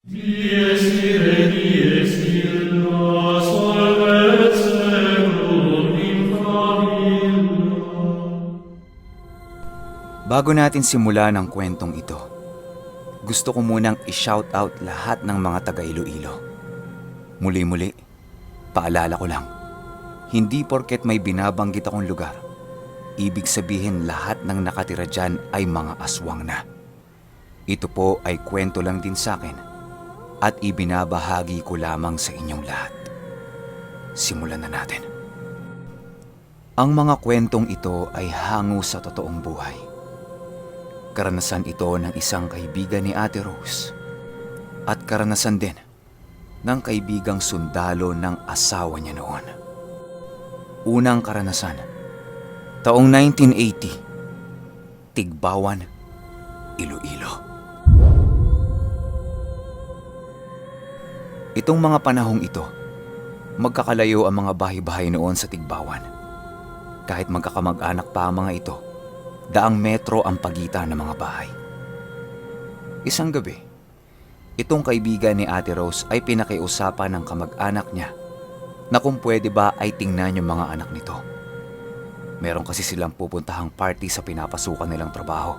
Dies ire, dies illa, solvet seculum in famiglia. Bago natin simulan ang kwentong ito, gusto ko munang i-shout out lahat ng mga taga Iloilo. Muli-muli, paalala ko lang, hindi porket may binabanggit akong lugar, ibig sabihin lahat ng nakatira dyan ay mga aswang na. Ito po ay kwento lang din sa akin at ibinabahagi ko lamang sa inyong lahat. Simulan na natin. Ang mga kwentong ito ay hango sa totoong buhay. Karanasan ito ng isang kaibigan ni Ate Rose at karanasan din ng kaibigang sundalo ng asawa niya noon. Unang karanasan, taong 1980, Tigbawan, Iloilo. Itong mga panahong ito, magkakalayo ang mga bahay-bahay noon sa Tigbawan. Kahit magkakamag-anak pa ang mga ito, daang metro ang pagitan ng mga bahay. Isang gabi, itong kaibigan ni Ate Rose ay pinakiusapan ng kamag-anak niya na kung pwede ba ay tingnan yung mga anak nito. Meron kasi silang pupuntahang party sa pinapasukan nilang trabaho.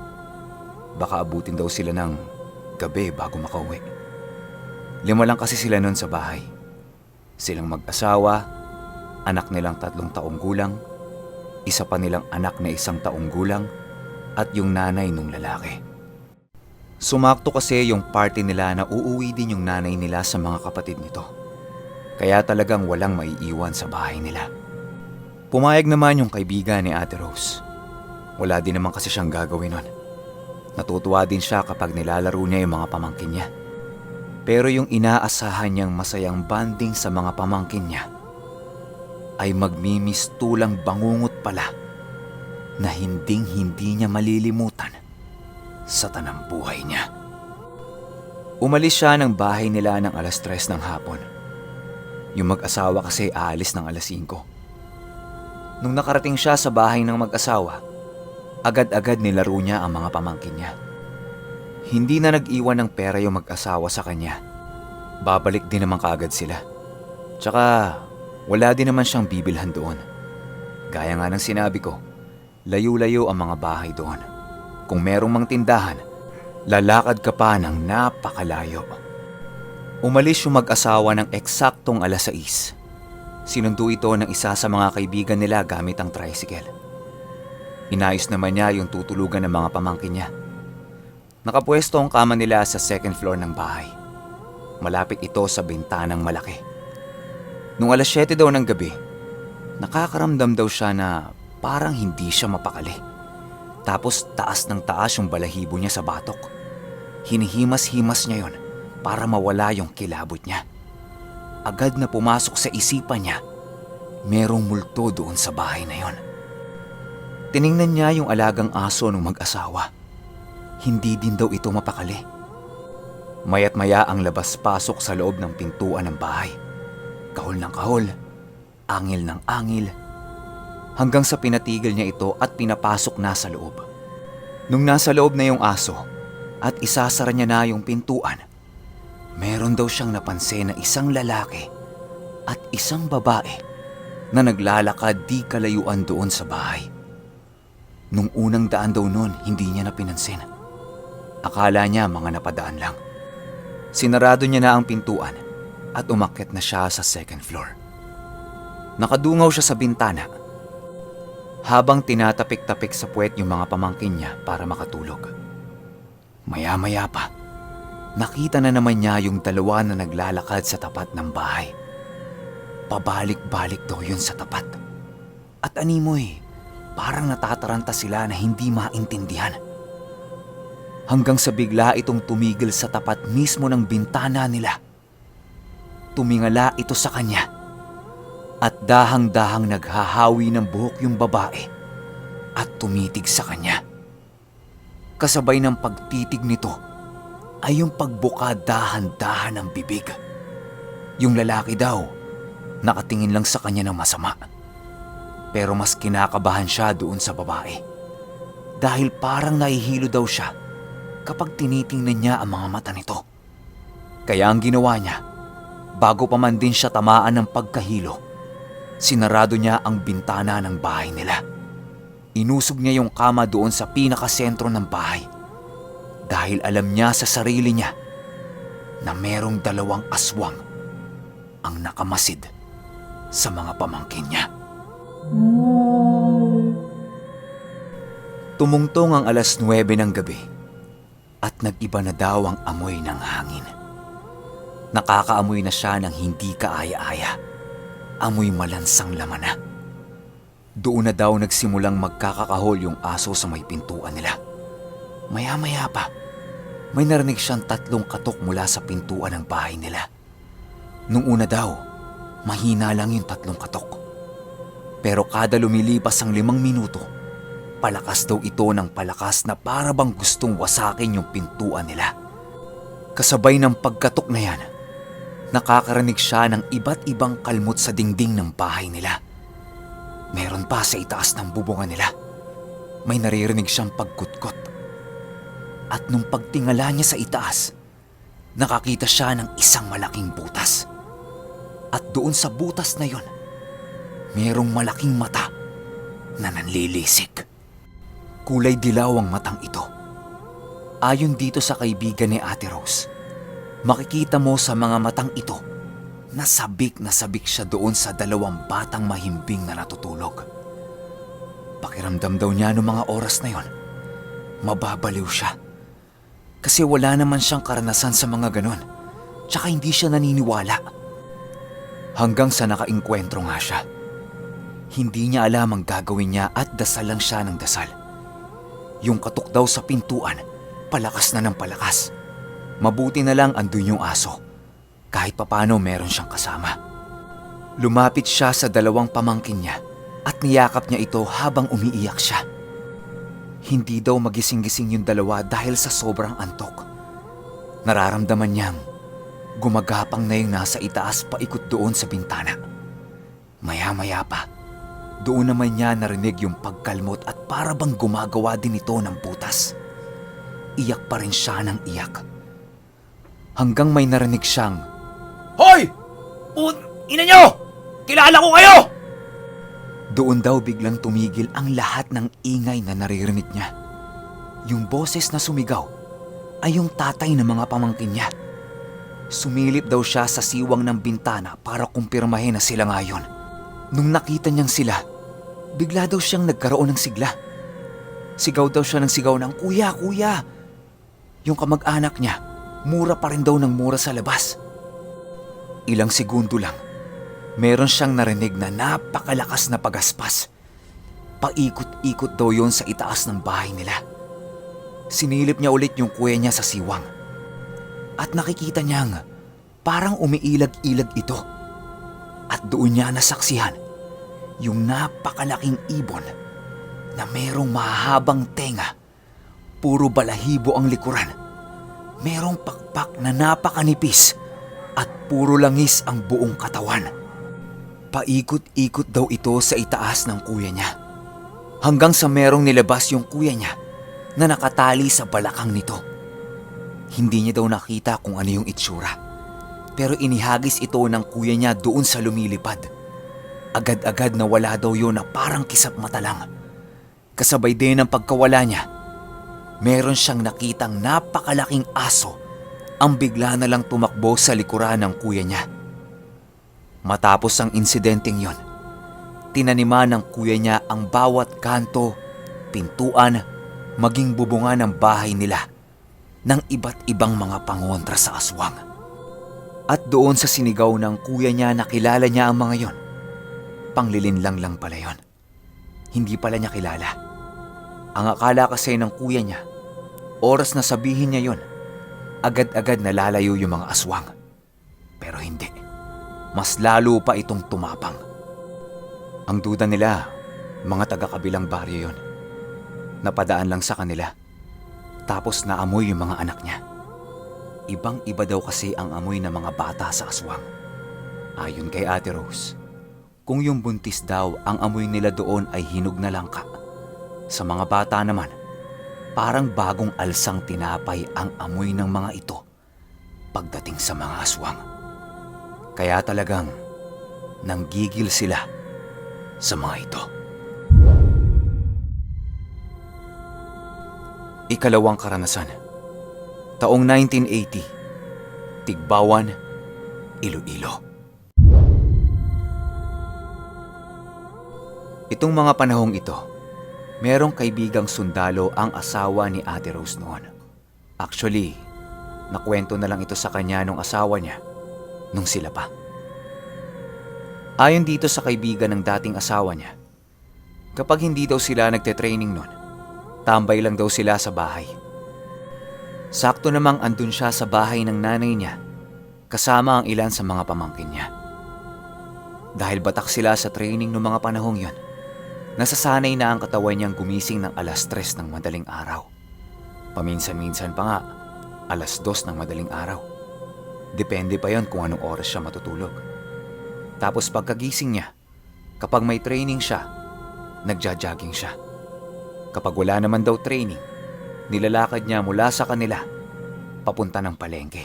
Baka abutin daw sila ng gabi bago makauwi. 5 lang kasi sila noon sa bahay. Silang mag-asawa, anak nilang 3 taong gulang, isa pa nilang anak na 1 taong gulang, at yung nanay nung lalaki. Sumakto kasi yung party nila na uuwi din yung nanay nila sa mga kapatid nito. Kaya talagang walang maiiwan sa bahay nila. Pumayag naman yung kaibigan ni Ate Rose. Wala din naman kasi siyang gagawin nun. Natutuwa din siya kapag nilalaro niya yung mga pamangkin niya. Pero yung inaasahan niyang masayang banding sa mga pamangkin niya ay magmimistulang bangungot pala na hinding-hindi niya malilimutan sa tanang buhay niya. Umalis siya ng bahay nila ng 3:00 ng hapon. Yung mag-asawa kasi aalis ng 5:00. Nung nakarating siya sa bahay ng mag-asawa, agad-agad nilaro niya ang mga pamangkin niya. Hindi na nag-iwan ng pera yung mag-asawa sa kanya. Babalik din naman kaagad sila. Tsaka wala din naman siyang bibilhan doon. Gaya nga ng sinabi ko, layo-layo ang mga bahay doon. Kung merong mang tindahan, lalakad ka pa ng napakalayo. Umalis yung mag-asawa ng eksaktong 6:00. Sinundo ito ng isa sa mga kaibigan nila gamit ang tricycle. Inayos naman niya yung tutulugan ng mga pamangkin niya. Nakapwesto ang kama nila sa 2nd floor ng bahay. Malapit ito sa bintanang malaki. Nung 7:00 daw ng gabi, nakakaramdam daw siya na parang hindi siya mapakali. Tapos taas ng taas yung balahibo niya sa batok. Hinihimas-himas niya yon para mawala yung kilabot niya. Agad na pumasok sa isipan niya, merong multo doon sa bahay na yon. Tiningnan niya yung alagang aso ng mag-asawa. Hindi din daw ito mapakali. Maya't maya ang labas-pasok sa loob ng pintuan ng bahay. Kahol ng kahol, angil ng angil, hanggang sa pinatigil niya ito at pinapasok na sa loob. Nung nasa loob na yung aso at isasara niya na yung pintuan, meron daw siyang napansin na isang lalaki at isang babae na naglalakad di kalayuan doon sa bahay. Nung unang daan daw noon, hindi niya na pinansin. Akala niya mga napadaan lang. Sinarado niya na ang pintuan at umakyat na siya sa 2nd floor. Nakadungaw siya sa bintana habang tinatapik-tapik sa puwet yung mga pamangkin niya para makatulog. Maya-maya pa, nakita na naman niya yung 2 na naglalakad sa tapat ng bahay. Pabalik-balik daw yun sa tapat. At animoy, parang natataranta sila na hindi maintindihan. Hanggang sa bigla itong tumigil sa tapat mismo ng bintana nila. Tumingala ito sa kanya at dahang-dahang naghahawi ng buhok yung babae at tumitig sa kanya. Kasabay ng pagtitig nito ay yung pagbuka dahan-dahan ng bibig. Yung lalaki daw, nakatingin lang sa kanya ng masama. Pero mas kinakabahan siya doon sa babae. Dahil parang nahihilo daw siya kapag tinitingnan niya ang mga mata nito. Kaya ang ginawa niya, bago pa man din siya tamaan ng pagkahilo, sinarado niya ang bintana ng bahay nila. Inusog niya yung kama doon sa pinakasentro ng bahay dahil alam niya sa sarili niya na merong 2 aswang ang nakamasid sa mga pamangkin niya. Tumungtong ang 9:00 ng gabi at nag-iba na daw ang amoy ng hangin. Nakakaamoy na siya ng hindi kaaya-aya. Amoy malansang laman na. Doon na daw nagsimulang magkakakahol yung aso sa may pintuan nila. Maya-maya pa, may narinig siyang 3 katok mula sa pintuan ng bahay nila. Nung una daw, mahina lang yung 3 katok. Pero kada lumilipas ang 5 minuto, palakas daw ito ng palakas na para bang gustong wasakin yung pintuan nila. Kasabay ng pagkatok na yan, nakakarinig siya ng iba't ibang kalmot sa dingding ng bahay nila. Meron pa sa itaas ng bubungan nila. May naririnig siyang pagkutkot. At nung pagtingala niya sa itaas, nakakita siya ng isang malaking butas. At doon sa butas na yon, merong malaking mata na nanlilisik. Kulay dilaw ang matang ito. Ayon dito sa kaibigan ni Ate Rose, makikita mo sa mga matang ito na sabik siya doon sa 2 batang mahimbing na natutulog. Pakiramdam daw niya noong mga oras na yon, mababaliw siya. Kasi wala naman siyang karanasan sa mga ganon, tsaka hindi siya naniniwala. Hanggang sa nakainkwentro nga siya. Hindi niya alam ang gagawin niya at dasal lang siya ng dasal. Yung katok daw sa pintuan, palakas na ng palakas. Mabuti na lang andun yung aso. Kahit papano meron siyang kasama. Lumapit siya sa 2 pamangkin niya at niyakap niya ito habang umiiyak siya. Hindi daw magising-gising yung 2 dahil sa sobrang antok. Nararamdaman niyang gumagapang na yung nasa itaas paikot doon sa bintana. Maya-maya pa, doon naman niya narinig yung pagkalmot at para bang gumagawa din ito ng butas. Iyak pa rin siya ng iyak. Hanggang may narinig siyang, "Hoy! Ina niyo! Kilala ko kayo!" Doon daw biglang tumigil ang lahat ng ingay na naririnig niya. Yung boses na sumigaw ay yung tatay ng mga pamangkin niya. Sumilip daw siya sa siwang ng bintana para kumpirmahin na sila ngayon. Nung nakita niyang sila, bigla daw siyang nagkaroon ng sigla. Sigaw daw siya ng sigaw ng, "Kuya, kuya!" Yung kamag-anak niya, mura pa rin daw ng mura sa labas. Ilang segundo lang, meron siyang narinig na napakalakas na pagaspas. Paikot-ikot daw yon sa itaas ng bahay nila. Sinilip niya ulit yung kuya niya sa siwang. At nakikita niyang parang umiilag-ilag ito. At doon niya nasaksihan yung napakalaking ibon na merong mahabang tenga. Puro balahibo ang likuran. Merong pakpak na napakanipis at puro langis ang buong katawan. Paikot-ikot daw ito sa itaas ng kuya niya. Hanggang sa merong nilabas yung kuya niya na nakatali sa balakang nito. Hindi niya daw nakita kung ano yung itsura. Pero inihagis ito ng kuya niya doon sa lumilipad. Agad-agad na wala daw yun na parang kisap mata lang. Kasabay din ng pagkawala niya, meron siyang nakitang napakalaking aso ang bigla na lang tumakbo sa likuran ng kuya niya. Matapos ang insidenteng yon, tinaniman ng kuya niya ang bawat kanto, pintuan, maging bubungan ng bahay nila ng iba't ibang mga pangontra sa aswang. At doon sa sinigaw ng kuya niya nakilala niya ang mga yon, panglilinlang lang pala yon. Hindi pala niya kilala. Ang akala kasi ng kuya niya, oras na sabihin niya yon, agad-agad nalalayo yung mga aswang. Pero hindi. Mas lalo pa itong tumapang. Ang duda nila, mga taga-kabilang baryo yon. Napadaan lang sa kanila. Tapos naamoy yung mga anak niya. Ibang-iba daw kasi ang amoy ng mga bata sa aswang. Ayon kay Ate Rose, kung yung buntis daw ang amoy nila doon ay hinog na langka. Sa mga bata naman, parang bagong alsang tinapay ang amoy ng mga ito. pagdating sa mga aswang. Kaya talagang nanggigil sila sa mga ito. Ikalawang karanasan. Taong 1980. Tigbawan, Iloilo. Itong mga panahong ito, merong kaibigang sundalo ang asawa ni Ate Rose noon. Actually, nakwento na lang ito sa kanya nung asawa niya nung sila pa. Ayon dito sa kaibigan ng dating asawa niya, kapag hindi daw sila nagte-training noon, tambay lang daw sila sa bahay. Sakto namang andun siya sa bahay ng nanay niya kasama ang ilan sa mga pamangkin niya. Dahil batak sila sa training noong mga panahong yon, nasasanay na ang katawan niyang gumising ng alas 3 ng madaling araw. Paminsan-minsan pa nga, alas 2 ng madaling araw. Depende pa yon kung anong oras siya matutulog. Tapos pagkagising niya, kapag may training siya, nagja-jogging siya. Kapag wala naman daw training, nilalakad niya mula sa kanila papunta ng palengke.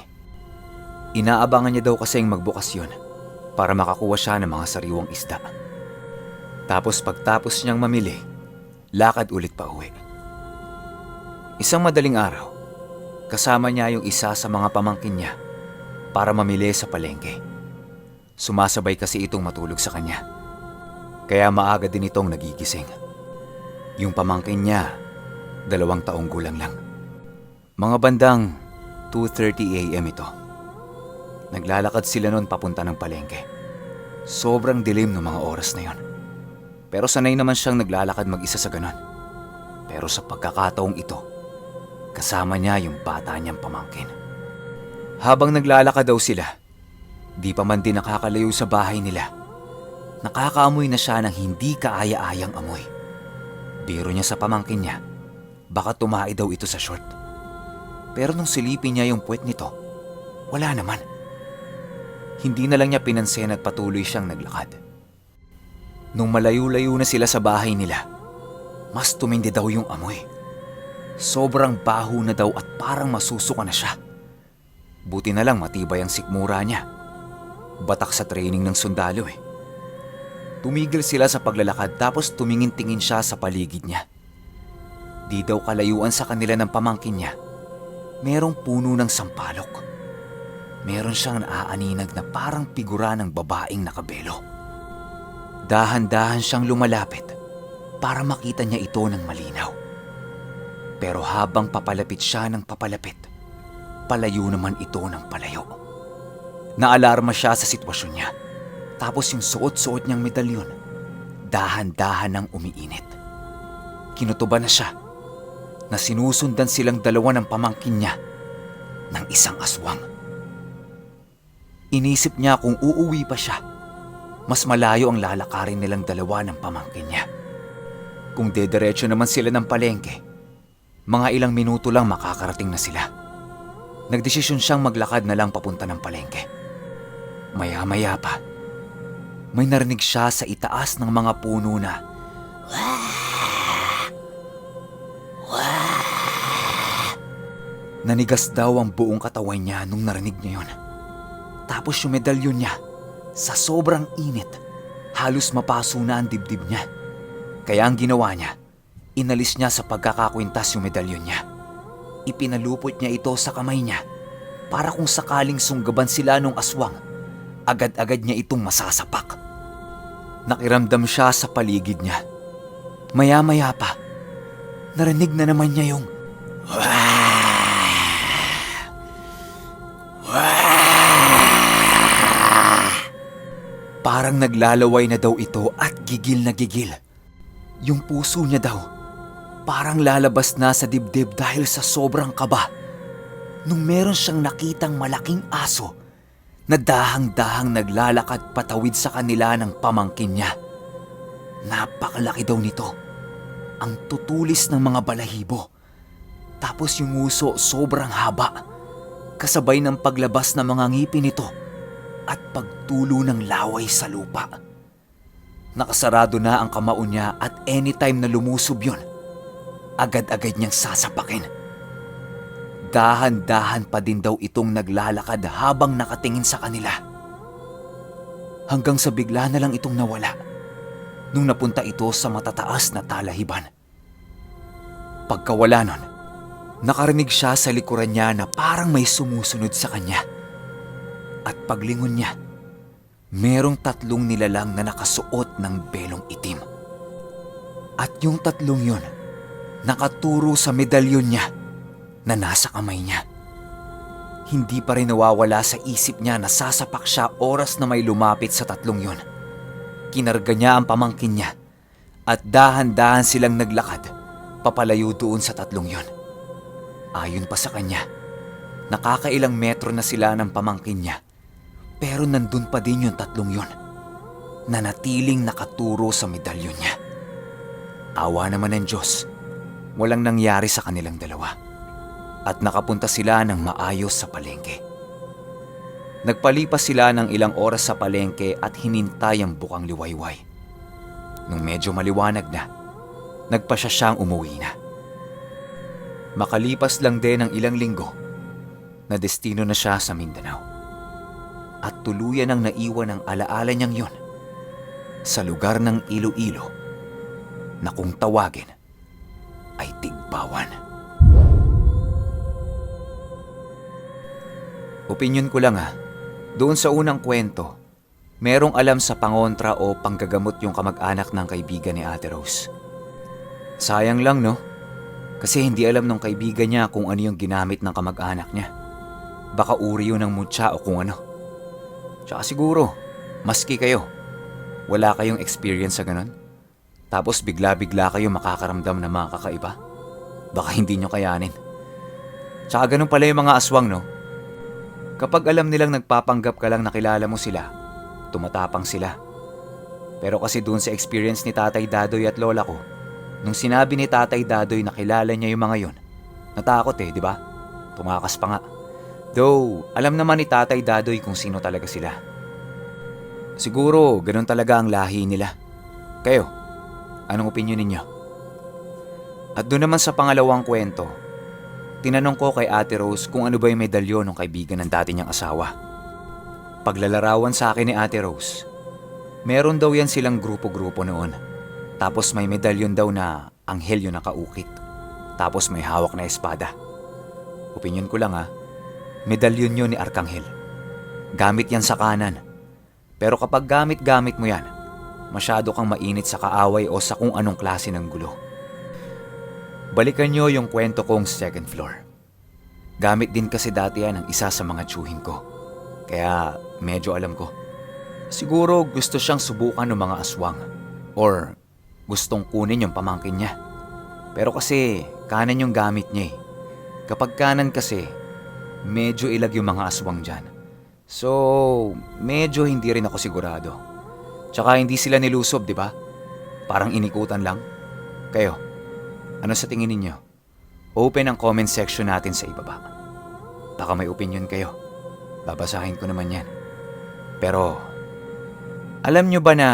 Inaabangan niya daw kasing magbukas yun para makakuha siya ng mga sariwang isda. Tapos pagtapos niyang mamili, lakad ulit pa uwi. Isang madaling araw, kasama niya yung isa sa mga pamangkin niya para mamili sa palengke. Sumasabay kasi itong matulog sa kanya, kaya maaga din itong nagigising. Yung pamangkin niya, 2 taong gulang lang. Mga bandang 2:30 a.m. ito. Naglalakad sila noon papunta ng palengke. Sobrang dilim ng mga oras na yon. Pero sanay naman siyang naglalakad mag-isa sa ganon. Pero sa pagkakataong ito, kasama niya yung bata niyang pamangkin. Habang naglalakad daw sila, di pa man din nakakalayo sa bahay nila, nakakaamoy na siya ng hindi kaaya-ayang amoy. Biro niya sa pamangkin niya, baka tumae daw ito sa short. Pero nung silipin niya yung puwet nito, wala naman. Hindi na lang niya pinansin at patuloy siyang naglakad. Nung malayo-layo na sila sa bahay nila, mas tumindi daw yung amoy. Sobrang baho na daw at parang masusuka na siya. Buti na lang matibay ang sikmura niya. Batak sa training ng sundalo eh. Tumigil sila sa paglalakad tapos tumingin-tingin siya sa paligid niya. Di daw kalayuan sa kanila ng pamangkin niya, merong puno ng sampalok. Meron siyang naaaninag na parang figura ng babaeng nakabelo. Dahan-dahan siyang lumalapit para makita niya ito ng malinaw. Pero habang papalapit siya ng papalapit, palayo naman ito ng palayo. Naalarma siya sa sitwasyon niya. Tapos yung suot-suot niyang medalyon, dahan-dahan nang umiinit. Kinutuban na siya na sinusundan silang 2 ng pamangkin niya ng isang aswang. Inisip niya kung uuwi pa siya, mas malayo ang lalakarin nilang 2 ng pamangkin niya. Kung dediretso naman sila ng palengke, mga ilang minuto lang makakarating na sila. Nagdesisyon siyang maglakad na lang papunta ng palengke. Maya-maya pa, may narinig siya sa itaas ng mga puno na nanigas daw ang buong katawan niya nung narinig niya yun. Tapos yung medalyon niya, sa sobrang init, halos mapaso na ang dibdib niya. Kaya ang ginawa niya, inalis niya sa pagkakakwintas yung medalyon niya. Ipinalupot niya ito sa kamay niya para kung sakaling sunggaban sila nung aswang, agad-agad niya itong masasapak. Nakiramdam siya sa paligid niya. Maya-maya pa, narinig na naman niya yung parang naglalaway na daw ito at gigil na gigil. Yung puso niya daw, parang lalabas na sa dibdib dahil sa sobrang kaba. Nung meron siyang nakitang malaking aso na dahang-dahang naglalakad patawid sa kanila ng pamangkin niya. Napakalaki daw nito. Ang tutulis ng mga balahibo. Tapos yung uso sobrang haba. Kasabay ng paglabas ng mga ngipin nito at pagtulo ng laway sa lupa. Nakasarado na ang kamao niya at anytime na lumusob yun, agad-agad niyang sasapakin. dahan-dahan pa din daw itong naglalakad habang nakatingin sa kanila. Hanggang sa bigla na lang itong nawala nung napunta ito sa matataas na talahiban. Pagkawala nun, nakarinig siya sa likuran niya na parang may sumusunod sa kanya. At paglingon niya, merong 3 nilalang na nakasuot ng belong itim. At yung 3 yun, nakaturo sa medalyon niya na nasa kamay niya. Hindi pa rin nawawala sa isip niya na sasapak siya oras na may lumapit sa 3 yun. Kinarga niya ang pamangkin niya at dahan-dahan silang naglakad papalayo doon sa 3 yun. Ayon pa sa kanya, nakakailang metro na sila ng pamangkin niya pero nandun pa din yung 3 yun na natiling nakaturo sa medalyon niya. Awa naman ng Diyos, walang nangyari sa kanilang dalawa at nakapunta sila ng maayos sa palengke. Nagpalipas sila ng ilang oras sa palengke at hinintay ang bukang liwayway. Nung medyo maliwanag na, nagpasya siyang umuwi na. Makalipas lang din ng ilang linggo, na destino na siya sa Mindanao. At tuluyan ang naiwan ang alaala niyang yon sa lugar ng Iloilo na kung tawagin ay Tigbawan. Opinyon ko lang doon sa unang kwento, merong alam sa pangontra o panggagamot yung kamag-anak ng kaibigan ni Ate Rose. Sayang lang no, kasi hindi alam ng kaibigan niya kung ano yung ginamit ng kamag-anak niya. Baka uri yun ng mutya o kung ano. Tsaka siguro, maski kayo, wala kayong experience sa ganon. Tapos bigla-bigla kayo makakaramdam ng mga kakaiba. Baka hindi nyo kayanin. Tsaka ganun pala yung mga aswang no. Kapag alam nilang nagpapanggap ka lang na kilala mo sila, tumatapang sila. Pero kasi doon sa experience ni Tatay Dadoy at Lola ko, nung sinabi ni Tatay Dadoy na kilala niya yung mga yon, natakot di ba? Tumakas pa nga. Though, alam naman ni Tatay Dadoy kung sino talaga sila. Siguro, ganun talaga ang lahi nila. Kayo, anong opinyon ninyo? At doon naman sa pangalawang kwento, tinanong ko kay Ate Rose kung ano ba yung medalyon ng kaibigan ng dati niyang asawa. Paglalarawan sa akin ni Ate Rose, meron daw yan silang grupo-grupo noon. Tapos may medalyon daw na anghel yung nakaukit. Tapos may hawak na espada. Opinyon ko lang medalyon yun ni Arkanghel. Gamit yan sa kanan. Pero kapag gamit-gamit mo yan, masyado kang mainit sa kaaway o sa kung anong klase ng gulo. Balikan nyo yung kwento kong second floor. Gamit din kasi dati yan ng isa sa mga tiyuhin ko. Kaya medyo alam ko. Siguro gusto siyang subukan ng mga aswang. Or gustong kunin yung pamangkin niya. Pero kasi kanan yung gamit niya Kapag kanan kasi, medyo ilag yung mga aswang dyan. So, medyo hindi rin ako sigurado. Tsaka hindi sila nilusob, di ba? Parang inikutan lang. Kayo, ano sa tingin ninyo? Open ang comment section natin sa ibaba. Baka may opinion kayo. Babasahin ko naman yan. Pero, alam nyo ba na